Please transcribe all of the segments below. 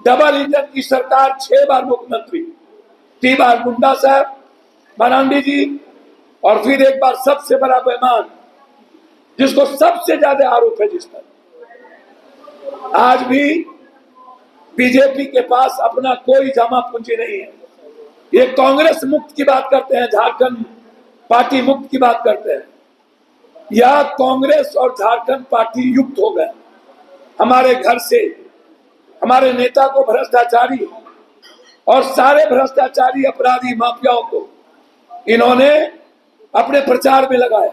Double engine की सरकार, 6 बार मुख्यमंत्री, 3 बार गुंडा साहब मरांडी जी, और फिर एक बार सबसे बड़ा बेईमान जिसको सबसे ज्यादा आरोप है जिस पर, आज भी बीजेपी के पास अपना कोई जमा पूंजी नहीं है। ये कांग्रेस मुक्त की बात करते हैं, झारखंड पार्टी मुक्त की बात करते हैं, या कांग्रेस और झारखंड पार्टी युक्त हो गए। हमारे घर से हमारे नेता को भ्रष्टाचारी और सारे भ्रष्टाचारी अपराधी माफियाओं को इन्होंने अपने प्रचार में लगाया।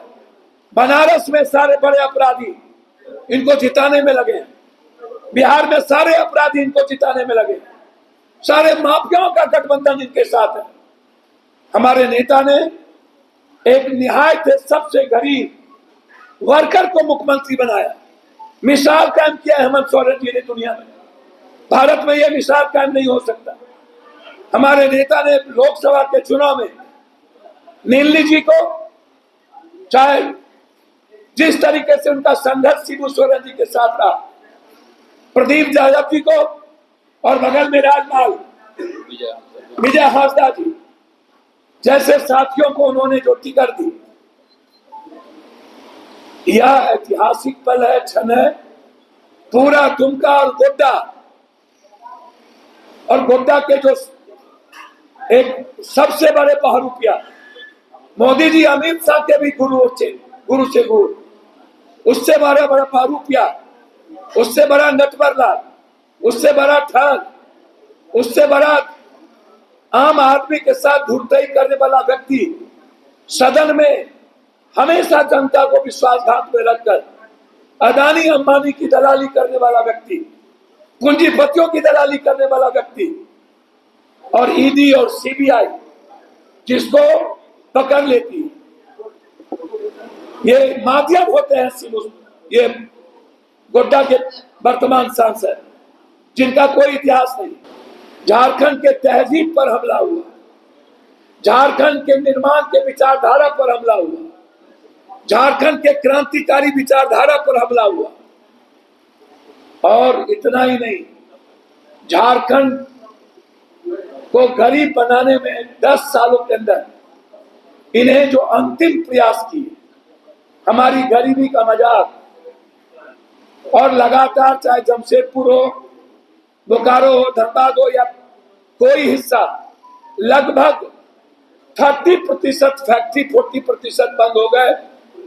बनारस में सारे बड़े अपराधी इनको जिताने में लगे, बिहार में सारे अपराधी इनको जिताने में लगे, सारे माफियाओं का गठबंधन इनके साथ है। हमारे नेता ने एक निहायत सबसे गरीब वर्कर को मुख्यमंत्री बनाया, मिसाल कायम किया हेमंत सोरेन जी ने दुनिया में। भारत में यह मिसाल कायम नहीं हो सकता। हमारे नेता ने लोकसभा के चुनाव में नीलनी जी को, चाहे जिस तरीके से उनका संघर्ष शिबू सोरेन जी के साथ रहा, प्रदीप यादव जी को, और बगल में राजपाल विजय हासदा जी जैसे साथियों को उन्होंने जो टिकट दी। यह ऐतिहासिक पल है, क्षण है। पूरा दुमका और गोड्डा के जो एक सबसे बड़े बहरूपिया, मोदी जी अमित शाह के भी गुरु से गुरु, उससे बड़ा बहरूपिया, उससे बड़ा नटवरलाल, उससे बड़ा ठग, उससे बड़ा आम आदमी के साथ धुरतई करने वाला व्यक्ति, सदन में हमेशा जनता को विश्वासघात में रखकर अदानी अंबानी की दलाली करने वाला व्यक्ति, पूंजीपतियों की दलाली करने वाला व्यक्ति, और ईडी और सीबीआई जिसको पकड़ लेती है, ये माध्यम होते हैं। ये गोड्डा के वर्तमान सांसद जिनका कोई इतिहास नहीं, झारखंड के तहजीब पर हमला हुआ, झारखंड के निर्माण के विचारधारा पर हमला हुआ, झारखंड के क्रांतिकारी विचारधारा पर हमला हुआ, और इतना ही नहीं, झारखंड को गरीब बनाने में 10 सालों के अंदर इन्हें जो अंतिम प्रयास किए, हमारी गरीबी का मजाक, और लगातार चाहे जमशेदपुर हो, बोकारो हो, धनबाद हो, या कोई हिस्सा, लगभग 30% फैक्ट्री, 40% बंद हो गए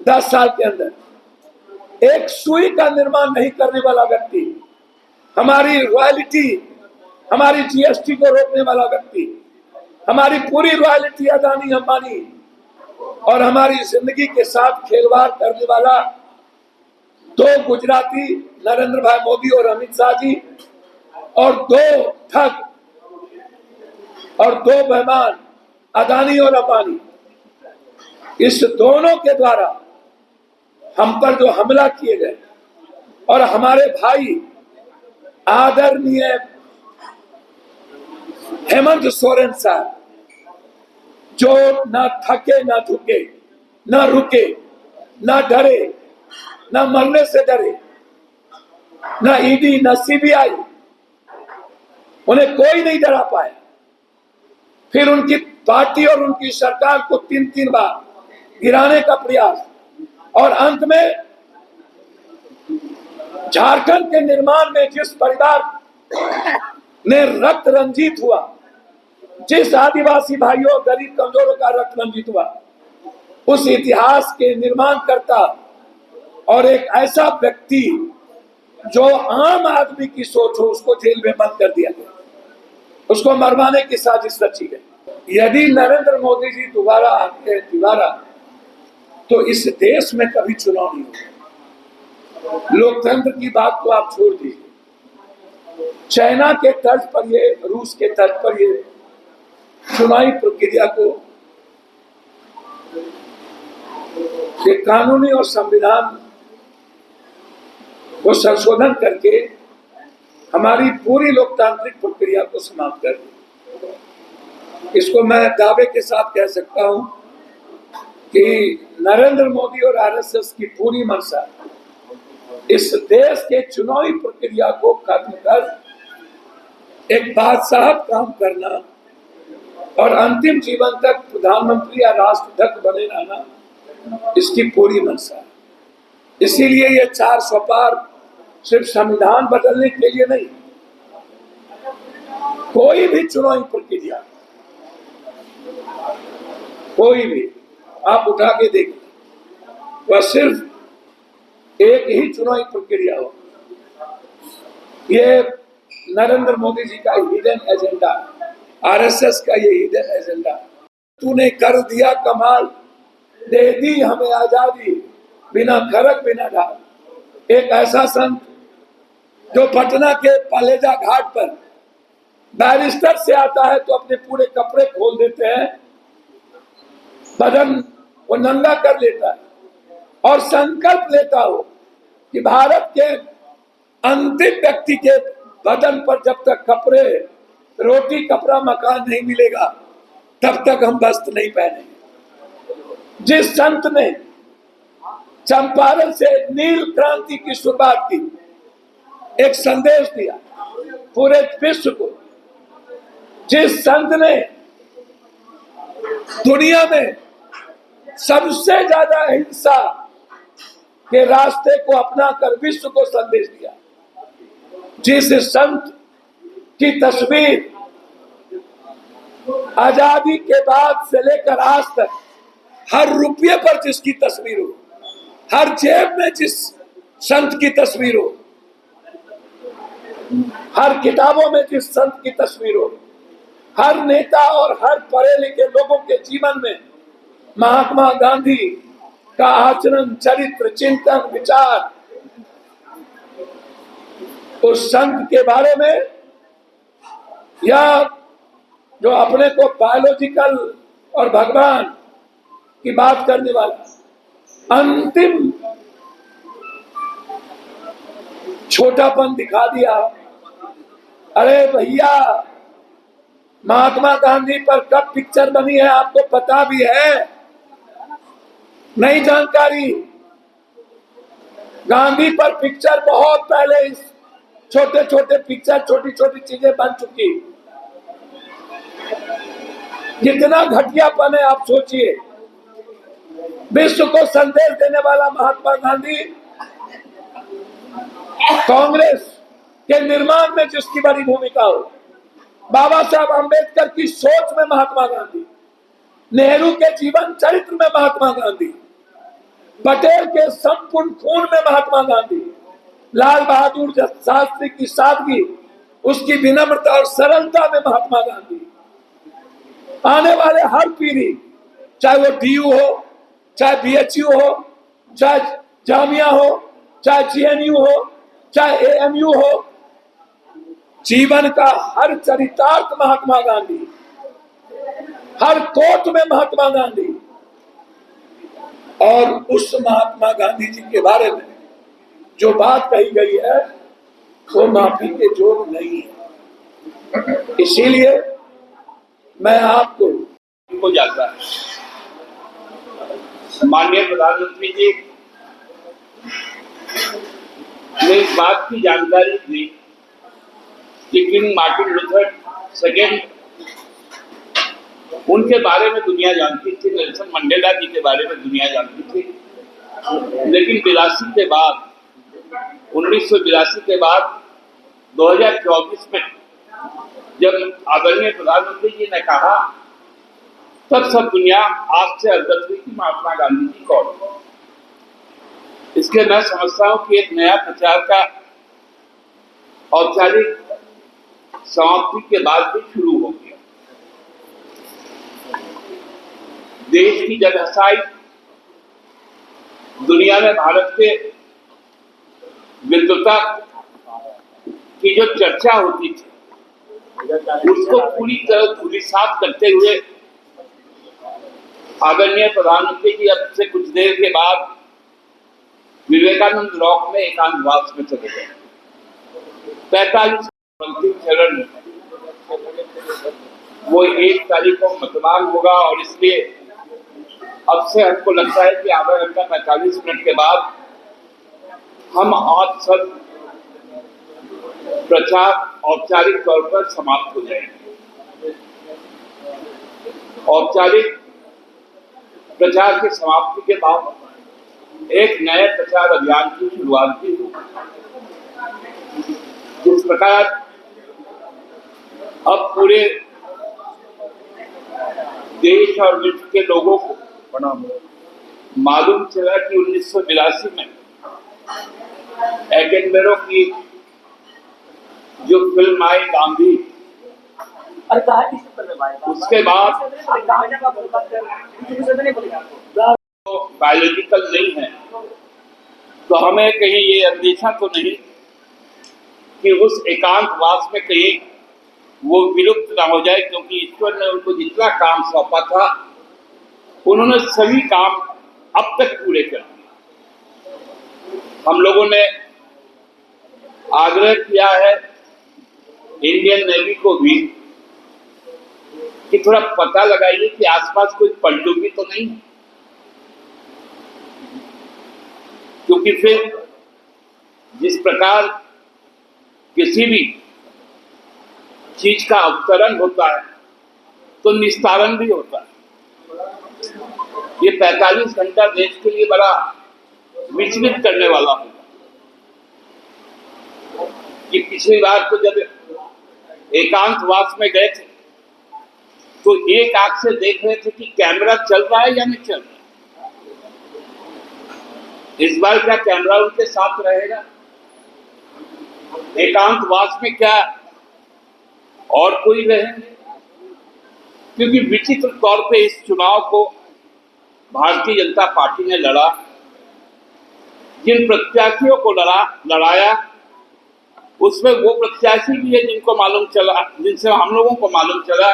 10 साल के अंदर। एक सुई का निर्माण नहीं करने वाला व्यक्ति, हमारी रॉयल्टी, हमारी जीएसटी को रोकने वाला व्यक्ति, हमारी पूरी रॉयल्टी अदानी अंबानी और हमारी जिंदगी के साथ खेलवाड़ करने वाला 2 गुजराती, नरेंद्र भाई मोदी और अमित शाह जी, और 2 ठग और 2 बेईमान अदानी और अंबानी, इस दोनों के द्वारा हम पर जो हमला किए गए, और हमारे भाई आदरणीय हेमंत सोरेन साहब जो ना थके, ना झुके, ना रुके, ना डरे, ना मरने से डरे, ना ईडी, ना सीबीआई, उन्हें कोई नहीं डरा पाया। फिर उनकी पार्टी और उनकी सरकार को 3 बार गिराने का प्रयास, और अंत में झारखंड के निर्माण में जिस परिवार ने रक्त रंजित हुआ, जिस आदिवासी भाइयों, गरीब कमजोरों का रक्त रंजित हुआ, उस इतिहास के निर्माण करता और एक ऐसा व्यक्ति जो आम आदमी की सोच हो, उसको जेल में बंद कर दिया गया, उसको मरवाने की साजिश रची गई। यदि नरेंद्र मोदी जी दोबारा आते हैं तो इस देश में कभी चुनाव नहीं होगा। लोकतंत्र की बात तो आप छोड़ दीजिए, चाइना के तर्ज पर ये, रूस के तर्ज पर ये चुनावी प्रक्रिया को, ये कानूनी और संविधान को संशोधन करके हमारी पूरी लोकतांत्रिक प्रक्रिया को समाप्त कर दी। इसको मैं दावे के साथ कह सकता हूं कि नरेंद्र मोदी और आरएसएस की पूरी मंशा इस देश के चुनावी प्रक्रिया को खत्म कर एक बादशाह काम करना और अंतिम जीवन तक प्रधानमंत्री या राष्ट्रध्यक्ष बने रहना इसकी पूरी मंशा है। इसीलिए ये 400 पार सिर्फ संविधान बदलने के लिए नहीं, कोई भी चुनावी प्रक्रिया, कोई भी आप उठा के देखिए, वह सिर्फ एक ही चुनावी प्रक्रिया हो। ये नरेंद्र मोदी जी का हिडन एजेंडा, आरएसएस का ये हिडन एजेंडा। तूने कर दिया कमाल, दे दी हमें आजादी, बिना खरक बिना ढाल। एक ऐसा संत जो पटना के पालेजा घाट पर बैरिस्टर से आता है तो अपने पूरे कपड़े खोल देते हैं, बदन वो नंगा कर लेता है और संकल्प लेता हो कि भारत के अंतिम व्यक्ति के बदन पर जब तक कपड़े, रोटी, कपड़ा, मकान नहीं मिलेगा तब तक हम वस्त्र नहीं पहनेंगे। जिस संत ने चंपारण से नील क्रांति की शुरुआत की, एक संदेश दिया पूरे विश्व को, जिस संत ने दुनिया में सबसे ज्यादा हिंसा के रास्ते को अपनाकर विश्व को संदेश दिया, जिस संत की तस्वीर आजादी के बाद से लेकर आज तक हर रुपये पर जिसकी तस्वीर हो, हर जेब में जिस संत की तस्वीर हो, हर किताबों में जिस संत की तस्वीर हो, हर नेता और हर पढ़े लिखे लोगों के जीवन में महात्मा गांधी का आचरण, चरित्र, चिंतन, विचार, उस संत के बारे में, या जो अपने को बायोलॉजिकल और भगवान की बात करने वाला अंतिम छोटापन दिखा दिया। अरे भैया, महात्मा गांधी पर कब पिक्चर बनी है आपको पता भी है? नहीं जानकारी। गांधी पर पिक्चर बहुत पहले, छोटे छोटे पिक्चर, छोटी छोटी चीजें बन चुकी। कितना घटियापन है आप सोचिए। विश्व को संदेश देने वाला महात्मा गांधी, कांग्रेस के निर्माण में जिसकी बड़ी भूमिका हो, बाबा साहब अम्बेडकर की सोच में महात्मा गांधी, नेहरू के जीवन चरित्र में महात्मा गांधी, पटेल के संपूर्ण खून में महात्मा गांधी, लाल बहादुर शास्त्री की सादगी, उसकी विनम्रता और सरलता में महात्मा गांधी। आने वाले हर पीढ़ी, चाहे वो डीयू हो, चाहे बीएचयू हो, चाहे जामिया हो, चाहे जीएनयू हो, चाहे एएमयू हो, जीवन का हर चरितार्थ महात्मा गांधी, हर कोट में महात्मा गांधी। और उस महात्मा गांधी जी के बारे में जो बात कही गई है वो माफी के जोग नहीं है। इसीलिए मैं आपको जाता है, माननीय प्रधानमंत्री जी ने इस बात की जानकारी दी कि किंग मार्टिन लूथर सेकेंड, उनके बारे में दुनिया जानती थी, नेल्सन मंडेला जी के बारे में दुनिया जानती थी, लेकिन 82 के बाद, 1982 के बाद 2024 में जब आदरणीय प्रधानमंत्री जी ने कहा, तब सब दुनिया आज से अवगत हुई कि महात्मा गांधी जी कौन। इसके मैं समझता हूं कि एक नया प्रचार का औपचारिक समाप्ति के बाद भी शुरू हो गया। देश की जनहसाई, दुनिया में भारत के विद्वता की जो चर्चा होती थी उसको पूरी तरह धूलिसात करते हुए आदरणीय प्रधानमंत्री जी अब से कुछ देर के बाद विवेकानंद रॉक में एकांतवास में चले गए। 45 अंतिम चरण में वो 1 तारीख को मतदान होगा और इसलिए अब से हमको लगता है कि आधा घंटा 45 मिनट के बाद हम आज सब प्रचार औपचारिक तौर पर समाप्त हो जाएंगे। औपचारिक प्रचार की समाप्ति के बाद एक नए प्रचार अभियान की शुरुआत भी होगी। जिस प्रकार अब पूरे देश और विश्व के लोगों को मालूम चला कि 1982 में एटनबरो की जो फिल्म आई गांधी, उसके बाद तो बायोलॉजिकल नहीं है, तो हमें कहीं ये अंदेशा तो नहीं कि उस एकांतवास में कहीं वो विलुप्त ना हो जाए, क्योंकि ईश्वर ने उनको जितना काम सौंपा था उन्होंने सभी काम अब तक पूरे कर दिए। हम लोगों ने आग्रह किया है इंडियन नेवी को भी कि थोड़ा पता लगाइए कि आसपास कोई पनडुब्बी तो नहीं है, क्योंकि फिर जिस प्रकार किसी भी चीज का अवतरण होता है तो निस्तारण भी होता है। ये 45 घंटा देश के लिए बड़ा विचलित करने वाला होगा कि पिछली बार तो जब एकांतवास में गए थे तो एक आंख से देख रहे थे कि कैमरा चल रहा है या नहीं चल रहा है। इस बार क्या कैमरा उनके साथ रहेगा? एकांतवास में क्या और कोई रहेंगे? क्योंकि विचित्र तौर पे इस चुनाव को भारतीय जनता पार्टी ने लड़ा, जिन प्रत्याशियों को लड़ाया उसमें वो प्रत्याशी भी है जिनको मालूम चला, जिनसे हम लोगों को मालूम चला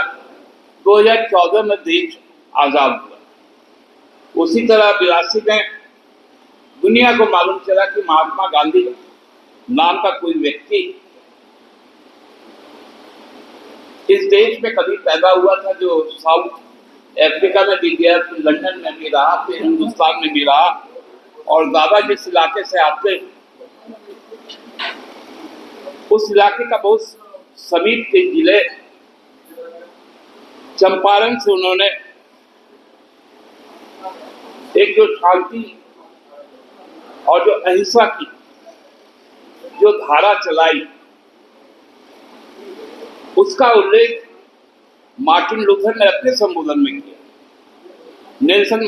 2014 में देश आजाद हुआ। उसी तरह 82 में दुनिया को मालूम चला कि महात्मा गांधी नाम का कोई व्यक्ति इस देश में कभी पैदा हुआ था, जो साउथ अफ्रीका में भी गया, फिर लंदन में भी रहा, फिर हिंदुस्तान में भी रहा, और दादा जिस इलाके से आते उस इलाके का बहुत समीप के जिले चंपारण से उन्होंने एक जो शांति और जो अहिंसा की जो धारा चलाई, उसका उल्लेख मार्टिन लूथर ने अपने संबोधन में किया। नेल्सन